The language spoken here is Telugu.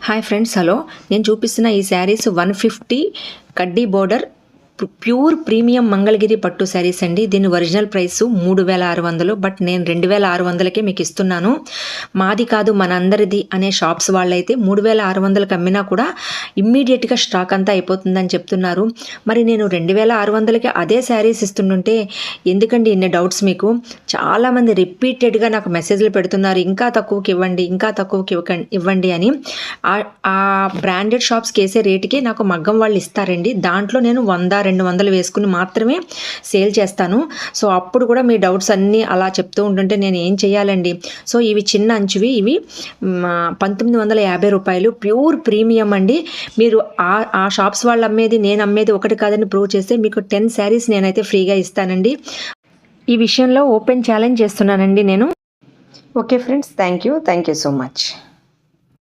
Hi friends, hello. నేను చూపిస్తున్న ఈ శారీస్ 150 కడ్డీ బోర్డర్ ప్యూర్ ప్రీమియం మంగళగిరి పట్టు శారీస్ అండి. దీని ఒరిజినల్ ప్రైస్ 3600, బట్ నేను 2600కే మీకు ఇస్తున్నాను. మాది కాదు మనందరిది అనే షాప్స్ వాళ్ళైతే 3600కి అమ్మినా కూడా ఇమ్మీడియట్గా స్టాక్ అంతా అయిపోతుందని చెప్తున్నారు. మరి నేను 2600కి అదే శారీస్ ఇస్తుంటే ఎందుకండి ఇన్ని డౌట్స్ మీకు? చాలామంది రిపీటెడ్గా నాకు మెసేజ్లు పెడుతున్నారు, ఇంకా తక్కువకి ఇవ్వండి, ఇంకా తక్కువకి ఇవ్వండి అని. ఆ బ్రాండెడ్ షాప్స్కి వేసే రేటుకే నాకు మగ్గం వాళ్ళు ఇస్తారండి. దాంట్లో నేను 100-200 వేసుకుని మాత్రమే సేల్ చేస్తాను. సో అప్పుడు కూడా మీ డౌట్స్ అన్నీ అలా చెప్తూ ఉంటుంటే నేను ఏం చేయాలండి? సో ఇవి చిన్న అంచువి, ఇవి 1950 రూపాయలు, ప్యూర్ ప్రీమియం అండి. మీరు ఆ షాప్స్ వాళ్ళు అమ్మేది నేను అమ్మేది ఒకటి కాదని ప్రూవ్ చేస్తే మీకు 10 శారీస్ నేనైతే ఫ్రీగా ఇస్తానండి. ఈ విషయంలో ఓపెన్ ఛాలెంజ్ చేస్తున్నానండి నేను. Okay friends, thank you so much.